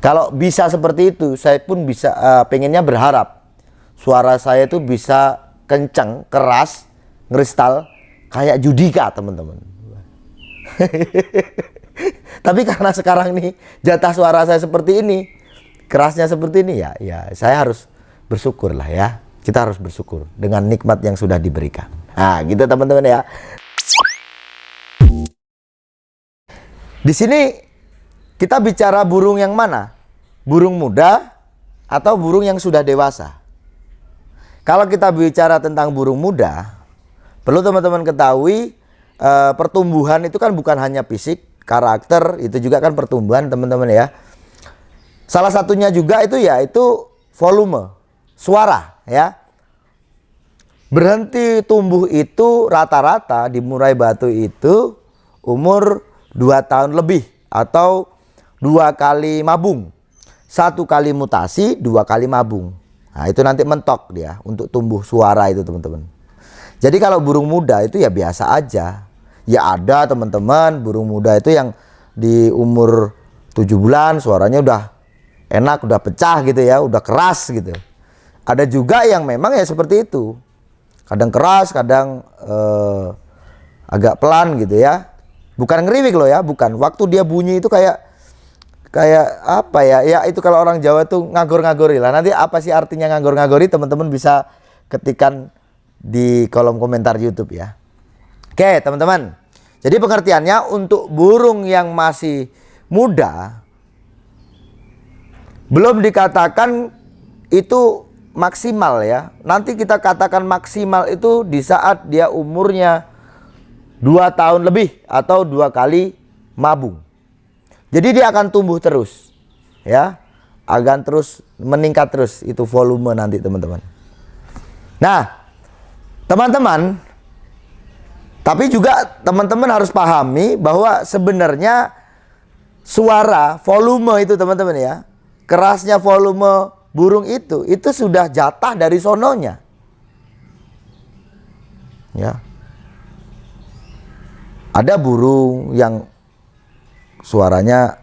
Kalau bisa seperti itu, saya pun bisa pengennya berharap suara saya itu bisa kencang, keras, ngeristal kayak Judika, teman-teman. Tapi karena sekarang nih jatah suara saya seperti ini, kerasnya seperti ini, ya saya harus bersyukur lah ya. Kita harus bersyukur dengan nikmat yang sudah diberikan. Nah, gitu teman-teman ya. Di sini kita bicara burung yang mana? Burung muda atau burung yang sudah dewasa? Kalau kita bicara tentang burung muda, perlu teman-teman ketahui pertumbuhan itu kan bukan hanya fisik, karakter, itu juga kan pertumbuhan teman-teman ya. Salah satunya juga itu yaitu volume suara ya. Berhenti tumbuh itu rata-rata di murai batu itu umur 2 tahun lebih atau 2 kali mabung. 1 kali mutasi, 2 kali mabung. Nah, itu nanti mentok dia untuk tumbuh suara itu teman-teman. Jadi kalau burung muda itu ya biasa aja. Ya ada teman-teman burung muda itu yang di umur 7 bulan suaranya udah enak, udah pecah gitu ya, udah keras gitu. Ada juga yang memang ya seperti itu. Kadang keras, kadang agak pelan gitu ya. Bukan ngeriwik loh ya, bukan. Waktu dia bunyi itu kayak apa ya? Ya itu kalau orang Jawa tuh ngagor-ngagori lah. Nanti apa sih artinya ngagor-ngagori? Teman-teman bisa ketikkan di kolom komentar YouTube ya. Oke, teman-teman. Jadi pengertiannya untuk burung yang masih muda belum dikatakan itu maksimal ya. Nanti kita katakan maksimal itu di saat dia umurnya 2 tahun lebih atau 2 kali mabung. Jadi dia akan tumbuh terus ya, akan terus meningkat terus itu volume nanti teman-teman. Nah teman-teman, tapi juga teman-teman harus pahami bahwa sebenarnya suara volume itu teman-teman ya, kerasnya volume burung itu sudah jatah dari sononya ya. Ada burung yang suaranya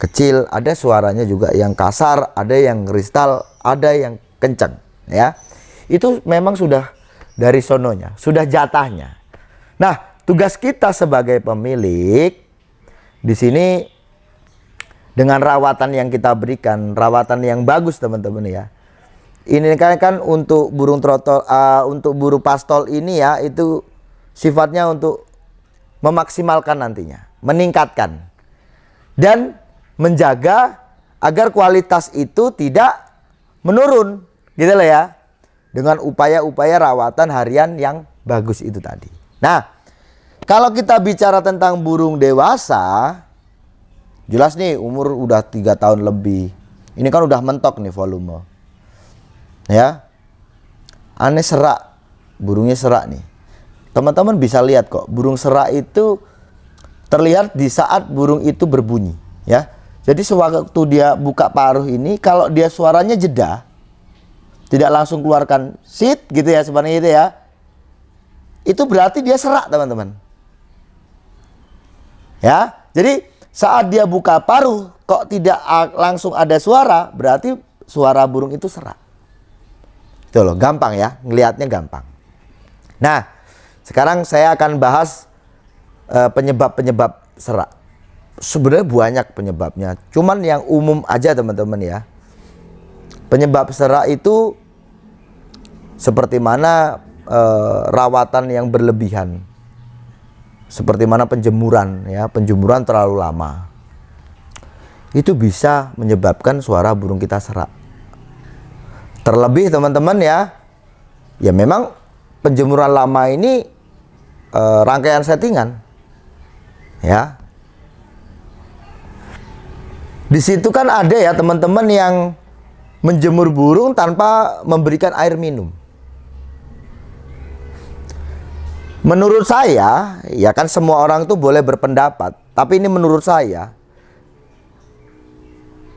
kecil, ada suaranya juga yang kasar, ada yang kristal, ada yang kencang ya. Itu memang sudah dari sononya, sudah jatahnya. Nah, tugas kita sebagai pemilik di sini dengan rawatan yang kita berikan, rawatan yang bagus teman-teman ya. Ini kan untuk burung trotol, untuk burung pastol ini ya, itu sifatnya untuk memaksimalkan nantinya, meningkatkan dan menjaga agar kualitas itu tidak menurun gitu loh ya, dengan upaya-upaya rawatan harian yang bagus itu tadi. Nah kalau kita bicara tentang burung dewasa, jelas nih umur udah 3 tahun lebih, ini kan udah mentok nih volume ya. Aneh serak, burungnya serak nih teman-teman, bisa lihat kok burung serak itu terlihat di saat burung itu berbunyi ya. Jadi sewaktu dia buka paruh ini, kalau dia suaranya jeda, tidak langsung keluarkan sit gitu ya sebenarnya itu ya, itu berarti dia serak teman-teman ya. Jadi saat dia buka paruh kok tidak langsung ada suara, berarti suara burung itu serak. Itu loh, gampang ya, ngelihatnya gampang. Nah sekarang saya akan bahas penyebab-penyebab serak. Sebenarnya banyak penyebabnya, cuman yang umum aja teman-teman ya. Penyebab serak itu seperti mana rawatan yang berlebihan, seperti mana penjemuran ya, penjemuran terlalu lama, itu bisa menyebabkan suara burung kita serak. Terlebih teman-teman ya, ya memang penjemuran lama ini rangkaian settingan ya. Di situ kan ada ya teman-teman yang menjemur burung tanpa memberikan air minum. Menurut saya, ya kan semua orang tuh boleh berpendapat, tapi ini menurut saya,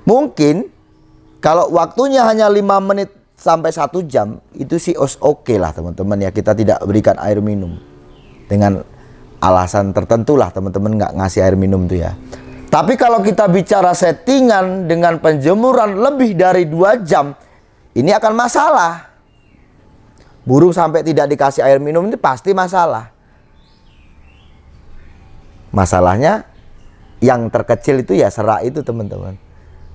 mungkin kalau waktunya hanya 5 menit sampai 1 jam, itu sih oke lah teman-teman ya, kita tidak berikan air minum. Dengan alasan tertentu lah teman-teman nggak ngasih air minum tuh ya. Tapi kalau kita bicara settingan dengan penjemuran lebih dari 2 jam, ini akan masalah. Burung sampai tidak dikasih air minum ini pasti masalah. Masalahnya yang terkecil itu ya serak itu teman-teman.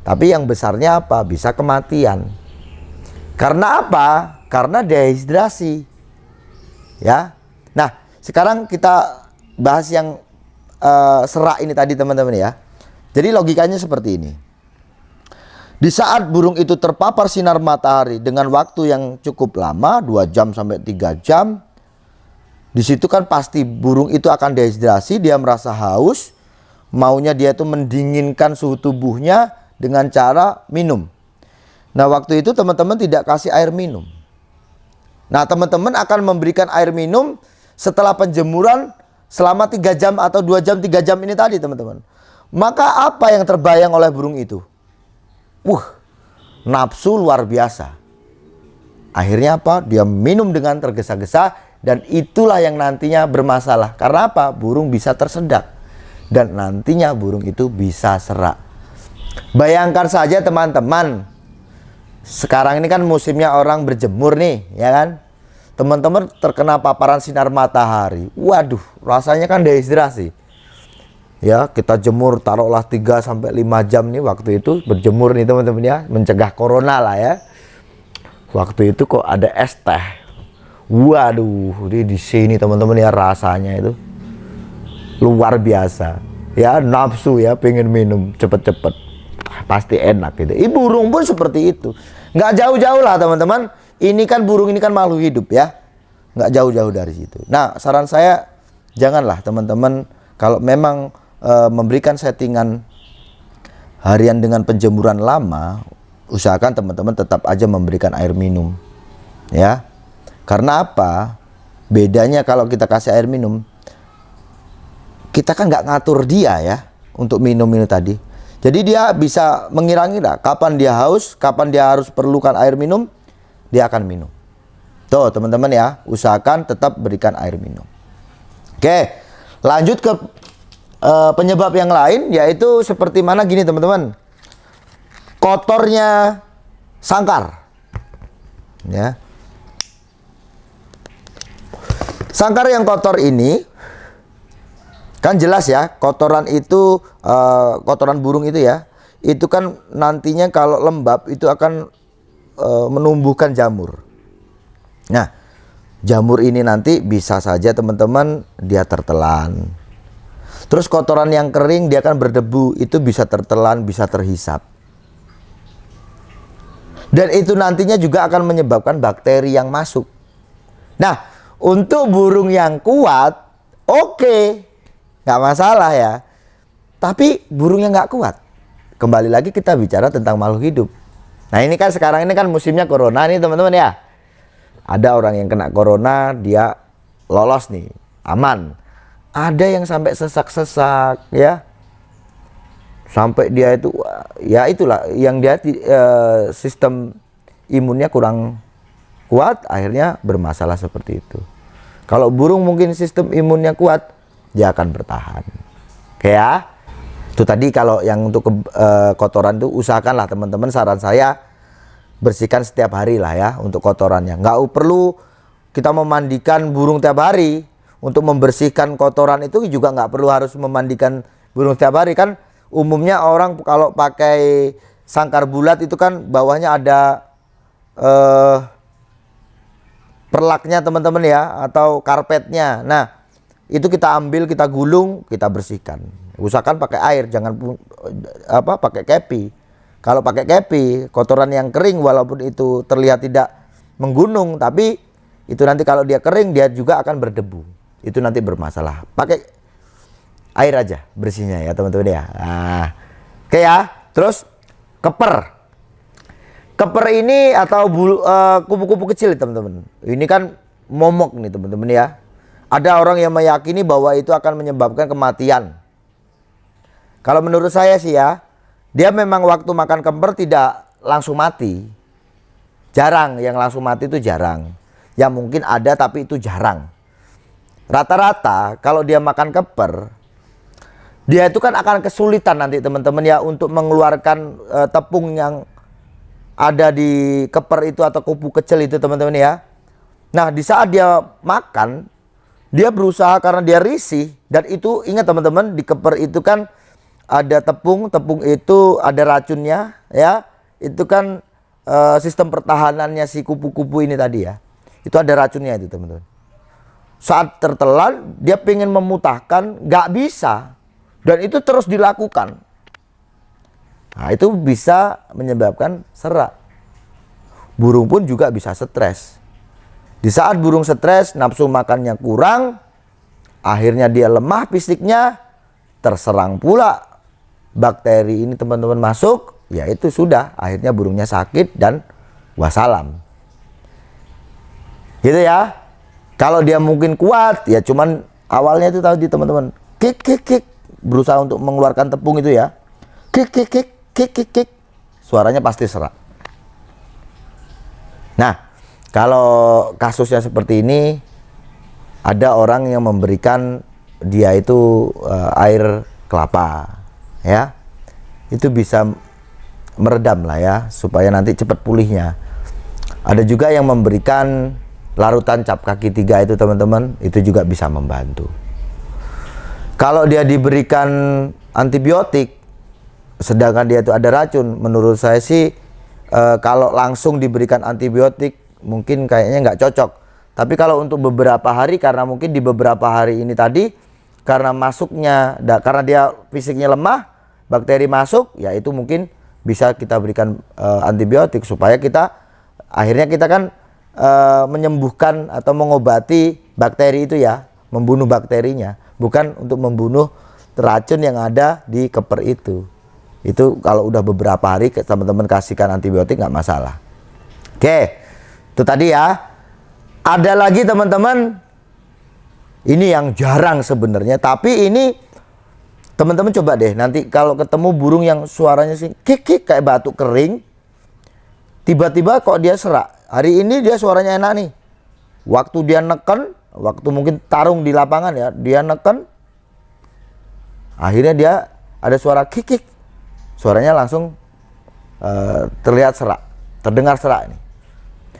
Tapi yang besarnya apa? Bisa kematian. Karena apa? Karena dehidrasi. Ya. Nah, sekarang kita bahas yang serak ini tadi teman-teman ya. Jadi logikanya seperti ini. Di saat burung itu terpapar sinar matahari dengan waktu yang cukup lama, 2 jam sampai 3 jam, di situ kan pasti burung itu akan dehidrasi, dia merasa haus, maunya dia itu mendinginkan suhu tubuhnya dengan cara minum. Nah, waktu itu teman-teman tidak kasih air minum. Nah, teman-teman akan memberikan air minum setelah penjemuran selama 3 jam atau 2 jam, 3 jam ini tadi teman-teman. Maka apa yang terbayang oleh burung itu? Nafsu luar biasa. Akhirnya apa? Dia minum dengan tergesa-gesa dan itulah yang nantinya bermasalah. Karena apa? Burung bisa tersedak dan nantinya burung itu bisa serak. Bayangkan saja teman-teman, sekarang ini kan musimnya orang berjemur nih, ya kan? Teman-teman terkena paparan sinar matahari. Waduh, rasanya kan dehidrasi. Ya, kita jemur taruhlah 3 sampai 5 jam nih waktu itu berjemur nih teman-teman ya, mencegah corona lah ya. Waktu itu kok ada es teh. Waduh, di sini teman-teman ya rasanya itu luar biasa. Ya, nafsu ya, pengen minum cepet-cepet. Pasti enak gitu. Burung pun seperti itu. Nggak jauh-jauh lah teman-teman. Ini kan burung ini kan makhluk hidup ya. Nggak jauh-jauh dari situ. Nah, saran saya janganlah teman-teman kalau memang memberikan settingan harian dengan penjemuran lama, usahakan teman-teman tetap aja memberikan air minum. Ya. Karena apa? Bedanya kalau kita kasih air minum, kita kan nggak ngatur dia ya untuk minum ini tadi. Jadi dia bisa mengira-ngira kapan dia haus, kapan dia harus perlukan air minum, dia akan minum. Tuh teman-teman ya, usahakan tetap berikan air minum. Oke, lanjut ke penyebab yang lain, yaitu seperti mana gini teman-teman. Kotornya sangkar. Ya. Sangkar yang kotor ini kan jelas ya, kotoran itu kotoran burung itu ya, itu kan nantinya kalau lembab itu akan menumbuhkan jamur. Nah, jamur ini nanti bisa saja teman-teman dia tertelan. Terus kotoran yang kering dia akan berdebu, itu bisa tertelan, bisa terhisap. Dan itu nantinya juga akan menyebabkan bakteri yang masuk. Nah, untuk burung yang kuat, oke, nggak masalah ya. Tapi burung yang nggak kuat, kembali lagi kita bicara tentang makhluk hidup. Nah, ini kan sekarang ini kan musimnya corona nih teman-teman ya. Ada orang yang kena corona, dia lolos nih, aman. Ada yang sampai sesak-sesak ya. Sampai dia itu ya itulah yang dia sistem imunnya kurang kuat, akhirnya bermasalah seperti itu. Kalau burung mungkin sistem imunnya kuat, dia akan bertahan. Oke ya. Itu tadi kalau yang untuk kotoran itu usahakanlah teman-teman, saran saya bersihkan setiap hari lah ya untuk kotorannya. Nggak perlu kita memandikan burung tiap hari. Untuk membersihkan kotoran itu juga nggak perlu harus memandikan burung setiap hari kan. Umumnya orang kalau pakai sangkar bulat itu kan bawahnya ada perlaknya teman-teman ya, atau karpetnya. Nah, itu kita ambil, kita gulung, kita bersihkan. Usahakan pakai air, jangan pakai kepi. Kalau pakai kepi, kotoran yang kering walaupun itu terlihat tidak menggunung, tapi itu nanti kalau dia kering dia juga akan berdebu. Itu nanti bermasalah. Pakai air aja bersihnya ya teman-teman ya. Nah, oke ya. Terus keper. Keper ini atau kupu-kupu kecil teman-teman. Ini kan momok nih teman-teman ya. Ada orang yang meyakini bahwa itu akan menyebabkan kematian. Kalau menurut saya sih ya, dia memang waktu makan keper tidak langsung mati. Jarang yang langsung mati, itu jarang. Ya mungkin ada tapi itu jarang. Rata-rata kalau dia makan keper, dia itu kan akan kesulitan nanti teman-teman ya untuk mengeluarkan tepung yang ada di keper itu atau kupu kecil itu teman-teman ya. Nah di saat dia makan, dia berusaha karena dia risih, dan itu ingat teman-teman, di keper itu kan ada tepung itu ada racunnya ya. Itu kan sistem pertahanannya si kupu-kupu ini tadi ya. Itu ada racunnya itu teman-teman. Saat tertelan dia pengen memutahkan, nggak bisa. Dan itu terus dilakukan. Nah, itu bisa menyebabkan serak. Burung pun juga bisa stres. Di saat burung stres, nafsu makannya kurang, akhirnya dia lemah fisiknya, terserang pula bakteri ini teman-teman masuk, ya itu sudah, akhirnya burungnya sakit dan wassalam. Gitu ya. Kalau dia mungkin kuat, ya cuman awalnya itu tadi teman-teman, kik, berusaha untuk mengeluarkan tepung itu ya, kik, suaranya pasti serak. Nah, kalau kasusnya seperti ini, ada orang yang memberikan dia itu air kelapa, ya, itu bisa meredam lah ya, supaya nanti cepat pulihnya. Ada juga yang memberikan larutan cap kaki 3 itu teman-teman, itu juga bisa membantu. Kalau dia diberikan antibiotik, sedangkan dia itu ada racun, menurut saya sih kalau langsung diberikan antibiotik mungkin kayaknya nggak cocok. Tapi kalau untuk beberapa hari, karena mungkin di beberapa hari ini tadi, karena masuknya, karena dia fisiknya lemah, bakteri masuk, ya itu mungkin bisa kita berikan antibiotik supaya kita, akhirnya kita kan menyembuhkan atau mengobati bakteri itu ya, membunuh bakterinya, bukan untuk membunuh racun yang ada di keper itu. Itu kalau udah beberapa hari teman-teman kasihkan antibiotik nggak masalah. Oke, itu tadi ya. Ada lagi teman-teman, ini yang jarang sebenarnya, tapi ini teman-teman coba deh nanti kalau ketemu burung yang suaranya sih kik kayak batuk kering, tiba-tiba kok dia serak. Hari ini dia suaranya enak nih. Waktu dia neken, waktu mungkin tarung di lapangan ya, dia neken, akhirnya dia ada suara kik, suaranya langsung terlihat serak, terdengar serak ini.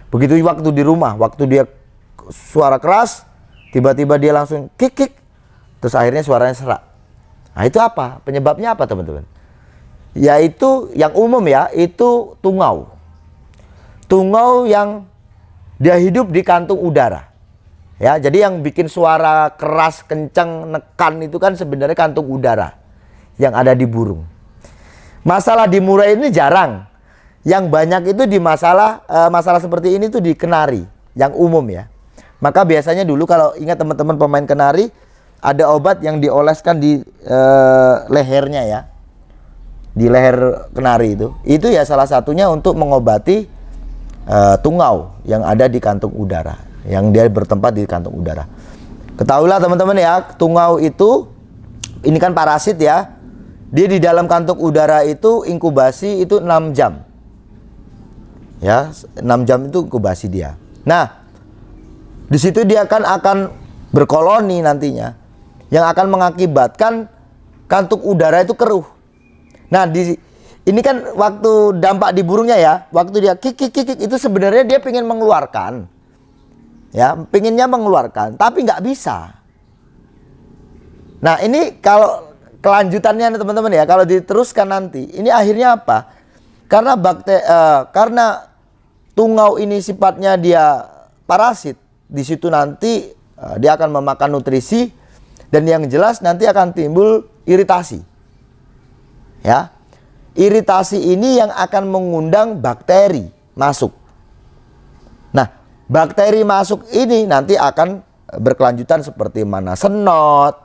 Begitu waktu di rumah, waktu dia suara keras, tiba-tiba dia langsung kik, terus akhirnya suaranya serak. Nah itu apa? Penyebabnya apa teman-teman? Yaitu yang umum ya, itu tungau. Tungau yang dia hidup di kantung udara. Ya, jadi yang bikin suara keras, kencang, nekan itu kan sebenarnya kantung udara yang ada di burung. Masalah di murai ini jarang. Yang banyak itu di masalah seperti ini tuh di kenari, yang umum ya. Maka biasanya dulu kalau ingat teman-teman pemain kenari, ada obat yang dioleskan di lehernya ya. Di leher kenari itu. Itu ya salah satunya untuk mengobati tungau yang ada di kantung udara, yang dia bertempat di kantung udara. Ketahuilah teman-teman ya, tungau itu ini kan parasit ya. Dia di dalam kantung udara itu inkubasi itu 6 jam. Ya, 6 jam itu inkubasi dia. Nah, di situ dia akan berkoloni nantinya, yang akan mengakibatkan kantung udara itu keruh. Nah, ini kan waktu dampak di burungnya ya, waktu dia kik itu sebenarnya dia pengen mengeluarkan, ya, pengennya mengeluarkan, tapi nggak bisa. Nah ini kalau kelanjutannya teman-teman ya, kalau diteruskan nanti, ini akhirnya apa? Karena karena tungau ini sifatnya dia parasit, di situ nanti dia akan memakan nutrisi, dan yang jelas nanti akan timbul iritasi, ya. Iritasi ini yang akan mengundang bakteri masuk. Nah, bakteri masuk ini nanti akan berkelanjutan seperti mana senot,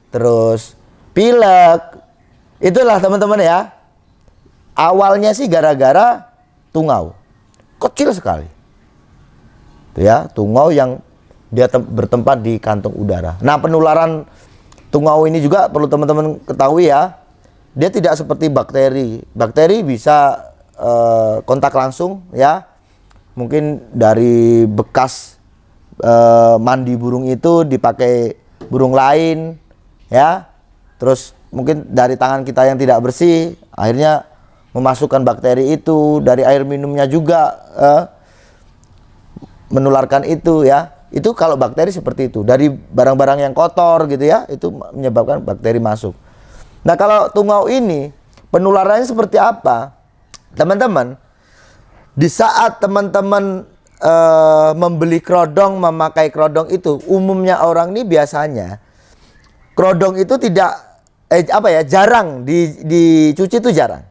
terus pilek. Itulah teman-teman ya. Awalnya sih gara-gara tungau. Kecil sekali. Itu ya, tungau yang dia bertempat di kantung udara. Nah, penularan tungau ini juga perlu teman-teman ketahui ya. Dia tidak seperti bakteri. Bakteri bisa kontak langsung ya. Mungkin dari bekas mandi burung itu dipakai burung lain ya. Terus mungkin dari tangan kita yang tidak bersih, akhirnya memasukkan bakteri itu, dari air minumnya juga menularkan itu ya. Itu kalau bakteri seperti itu, dari barang-barang yang kotor gitu ya, itu menyebabkan bakteri masuk. Nah, kalau tungau ini penularannya seperti apa? Teman-teman, di saat teman-teman membeli kerodong, memakai kerodong itu, umumnya orang ini biasanya kerodong itu tidak jarang dicuci, itu jarang.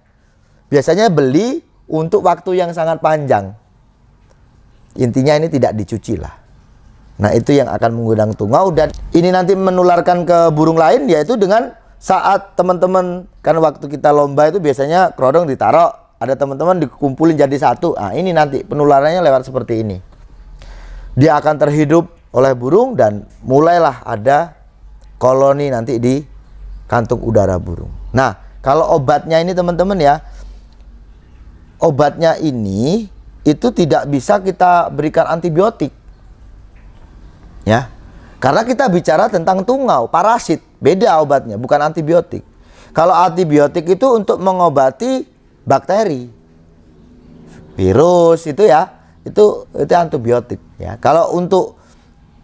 Biasanya beli untuk waktu yang sangat panjang. Intinya ini tidak dicuci lah. Nah, itu yang akan mengundang tungau, dan ini nanti menularkan ke burung lain, yaitu dengan saat teman-teman, kan waktu kita lomba itu biasanya kerodong ditaruh, ada teman-teman dikumpulin jadi satu. Nah, ini nanti penularannya lewat seperti ini. Dia akan terhidup oleh burung dan mulailah ada koloni nanti di kantung udara burung. Nah, kalau obatnya ini teman-teman ya, obatnya ini itu tidak bisa kita berikan antibiotik. Ya, karena kita bicara tentang tungau, parasit, beda obatnya, bukan antibiotik. Kalau antibiotik itu untuk mengobati bakteri, virus itu ya, itu antibiotik. Ya, kalau untuk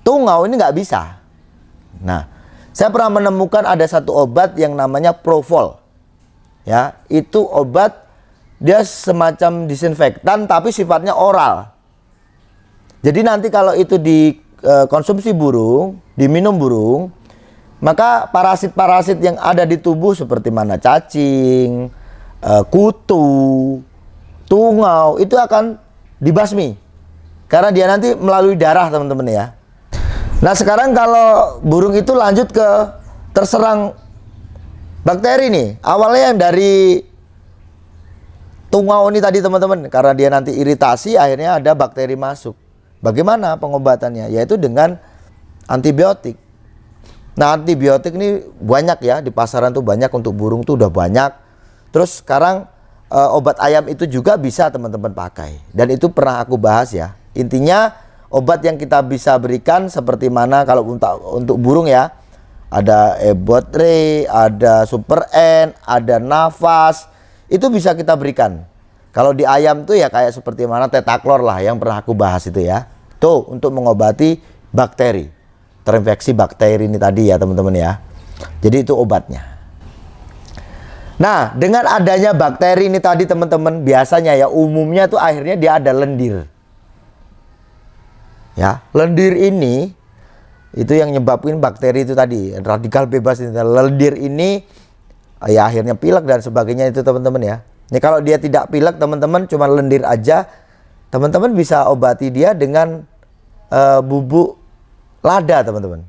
tungau ini nggak bisa. Nah, saya pernah menemukan ada satu obat yang namanya Profol. Ya, itu obat dia semacam disinfektan tapi sifatnya oral. Jadi nanti kalau itu dikonsumsi burung, diminum burung, maka parasit-parasit yang ada di tubuh seperti mana cacing, kutu, tungau itu akan dibasmi. Karena dia nanti melalui darah, teman-teman ya. Nah, sekarang kalau burung itu lanjut ke terserang bakteri nih. Awalnya yang dari tungau ini tadi teman-teman, karena dia nanti iritasi akhirnya ada bakteri masuk. Bagaimana pengobatannya? Yaitu dengan antibiotik. Nah, antibiotik ini banyak ya, di pasaran tuh banyak, untuk burung tuh udah banyak. Terus sekarang obat ayam itu juga bisa teman-teman pakai. Dan itu pernah aku bahas ya. Intinya obat yang kita bisa berikan seperti mana kalau untuk burung ya. Ada Ebotre, ada Super N, ada Nafas. Itu bisa kita berikan. Kalau di ayam tuh ya kayak seperti mana Tetaklor lah yang pernah aku bahas itu ya. Tuh untuk mengobati bakteri, terinfeksi bakteri ini tadi ya teman-teman ya. Jadi itu obatnya. Nah, dengan adanya bakteri ini tadi teman-teman, biasanya ya umumnya tuh akhirnya dia ada lendir. Ya, lendir ini itu yang nyebabin bakteri itu tadi, radikal bebas ini. Lendir ini ya akhirnya pilek dan sebagainya itu teman-teman ya. Ini kalau dia tidak pilek teman-teman, cuma lendir aja, teman-teman bisa obati dia dengan bubuk lada teman-teman.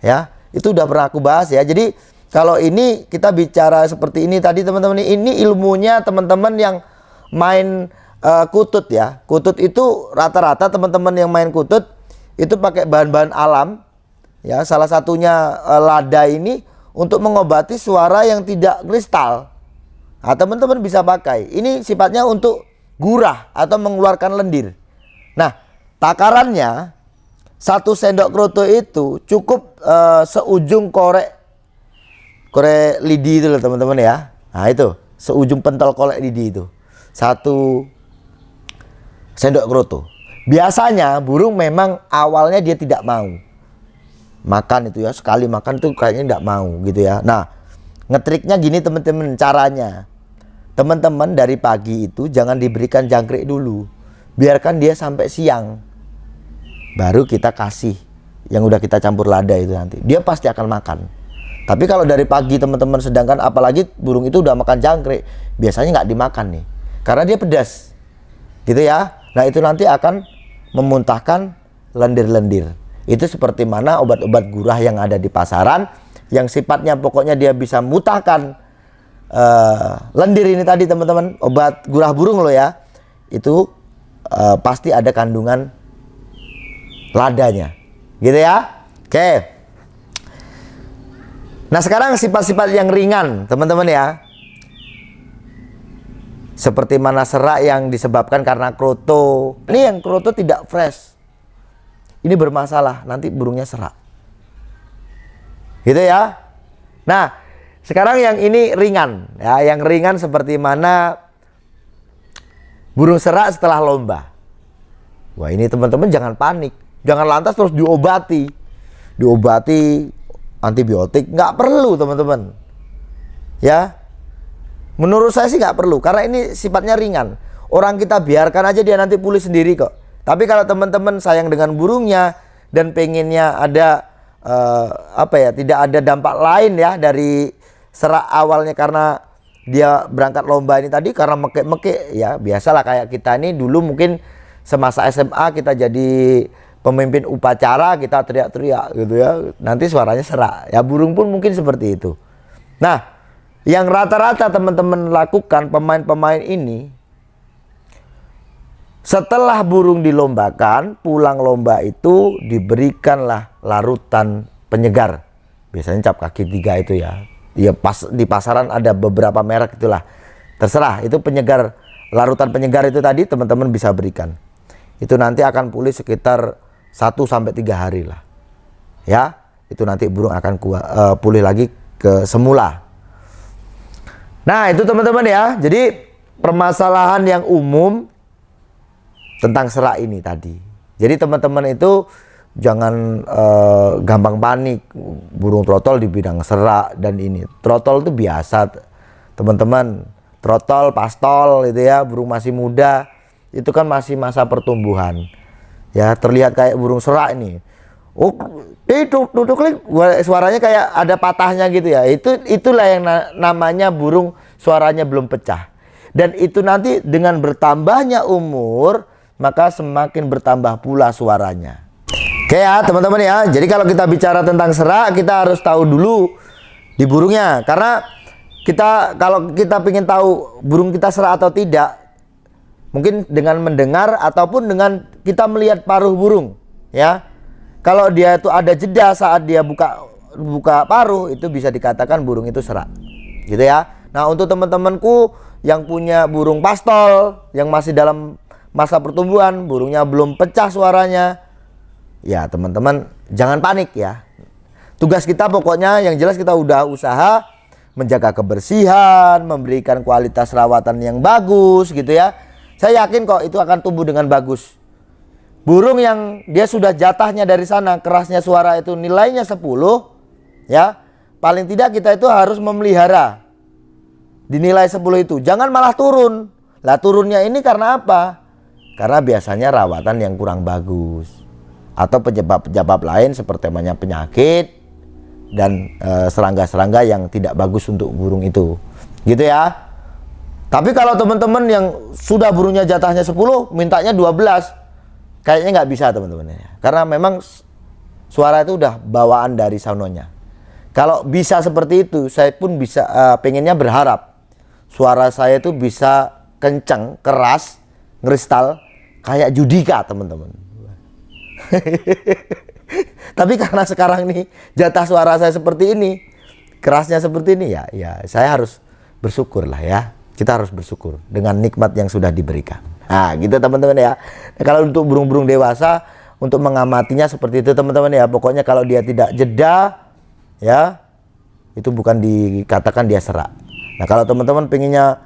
Ya, itu udah pernah aku bahas ya. Jadi kalau ini kita bicara seperti ini tadi teman-teman, ini ilmunya teman-teman yang main kutut ya. Kutut itu rata-rata teman-teman yang main kutut itu pakai bahan-bahan alam. Ya, salah satunya lada ini untuk mengobati suara yang tidak kristal. Nah, teman-teman bisa pakai. Ini sifatnya untuk gurah atau mengeluarkan lendir. Nah, takarannya 1 sendok kroto itu cukup seujung korek lidi itu loh teman-teman ya. Nah, itu seujung pentol korek lidi itu 1 sendok kroto. Biasanya burung memang awalnya dia tidak mau makan itu ya, sekali makan tuh kayaknya tidak mau gitu ya. Nah, ngetriknya gini teman-teman caranya. Teman-teman dari pagi itu jangan diberikan jangkrik dulu. Biarkan dia sampai siang. Baru kita kasih yang udah kita campur lada itu nanti. Dia pasti akan makan. Tapi kalau dari pagi teman-teman, sedangkan apalagi burung itu udah makan jangkrik, biasanya nggak dimakan nih. Karena dia pedas. Gitu ya. Nah, itu nanti akan memuntahkan lendir-lendir. Itu seperti mana obat-obat gurah yang ada di pasaran, yang sifatnya pokoknya dia bisa mutahkan lendir ini tadi teman-teman, obat gurah burung loh ya. Itu pasti ada kandungan ladanya. Gitu ya. Oke. Nah, sekarang sifat-sifat yang ringan teman-teman ya. Seperti mana serak yang disebabkan karena kroto. Ini yang kroto tidak fresh. Ini bermasalah, nanti burungnya serak. Gitu ya. Nah, Sekarang yang ini ringan ya, yang ringan seperti mana burung serak setelah lomba. Wah, ini teman-teman jangan panik, jangan lantas terus diobati antibiotik, nggak perlu teman-teman. Ya, menurut saya sih nggak perlu karena ini sifatnya ringan. Orang kita biarkan aja dia nanti pulih sendiri kok. Tapi kalau teman-teman sayang dengan burungnya dan pengennya ada tidak ada dampak lain ya dari serak awalnya karena dia berangkat lomba ini tadi karena mekek-mekek ya, biasalah kayak kita ini dulu mungkin semasa SMA kita jadi pemimpin upacara, kita teriak-teriak gitu ya, nanti suaranya serak ya, burung pun mungkin seperti itu. Nah, yang rata-rata teman-teman lakukan pemain-pemain ini setelah burung dilombakan, pulang lomba itu diberikanlah larutan penyegar. Biasanya cap kaki 3 itu ya. Ya pas di pasaran ada beberapa merek itulah. Terserah, itu penyegar, larutan penyegar itu tadi teman-teman bisa berikan. Itu nanti akan pulih sekitar 1-3 hari lah. Ya, itu nanti burung akan pulih lagi ke semula. Nah, itu teman-teman ya. Jadi permasalahan yang umum tentang serak ini tadi. Jadi teman-teman itu jangan gampang panik burung trotol di bidang serak dan ini. Trotol itu biasa teman-teman. Trotol, pastol itu ya, burung masih muda. Itu kan masih masa pertumbuhan. Ya, terlihat kayak burung serak ini. Oh, duduk suaranya kayak ada patahnya gitu ya. Itulah yang namanya burung suaranya belum pecah. Dan itu nanti dengan bertambahnya umur maka semakin bertambah pula suaranya. Oke ya teman-teman ya. Jadi kalau kita bicara tentang serak, kita harus tahu dulu di burungnya. Karena kalau kita ingin tahu burung kita serak atau tidak, mungkin dengan mendengar ataupun dengan kita melihat paruh burung ya. Kalau dia itu ada jeda saat dia buka paruh, itu bisa dikatakan burung itu serak gitu ya. Nah, untuk teman-temanku yang punya burung pastol yang masih dalam masa pertumbuhan, burungnya belum pecah suaranya, ya teman-teman jangan panik ya. Tugas kita pokoknya yang jelas kita udah usaha menjaga kebersihan, memberikan kualitas rawatan yang bagus gitu ya. Saya yakin kok itu akan tumbuh dengan bagus. Burung yang dia sudah jatahnya dari sana, kerasnya suara itu nilainya 10 ya, paling tidak kita itu harus memelihara di nilai 10 itu. Jangan malah turun. Lah turunnya ini karena apa? Karena biasanya rawatan yang kurang bagus atau penyebab-penyebab lain seperti banyak penyakit dan serangga-serangga yang tidak bagus untuk burung itu gitu ya. Tapi kalau teman-teman yang sudah burungnya jatahnya 10 mintanya 12, kayaknya nggak bisa teman-teman ya. Karena memang suara itu udah bawaan dari sononya. Kalau bisa seperti itu, saya pun bisa pengennya berharap suara saya itu bisa kencang, keras, ngeristal kayak Judika teman-teman. Tapi karena sekarang nih jatah suara saya seperti ini, kerasnya seperti ini ya saya harus bersyukur lah ya. Kita harus bersyukur dengan nikmat yang sudah diberikan. Nah gitu teman-teman ya. Nah, kalau untuk burung-burung dewasa, untuk mengamatinya seperti itu teman-teman ya. Pokoknya kalau dia tidak jeda ya, itu bukan dikatakan dia serak. Nah kalau teman-teman pengennya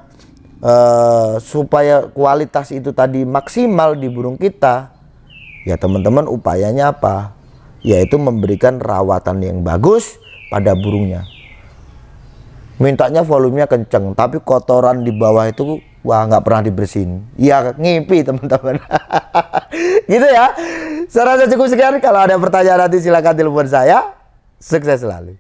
supaya kualitas itu tadi maksimal di burung kita, ya teman-teman upayanya apa? Yaitu memberikan rawatan yang bagus pada burungnya. Mintanya volumenya kenceng, tapi kotoran di bawah itu wah nggak pernah dibersihin. Ya ngipi teman-teman. Gitu ya. Saya rasa cukup sekian. Kalau ada pertanyaan nanti silakan telepon saya. Sukses selalu.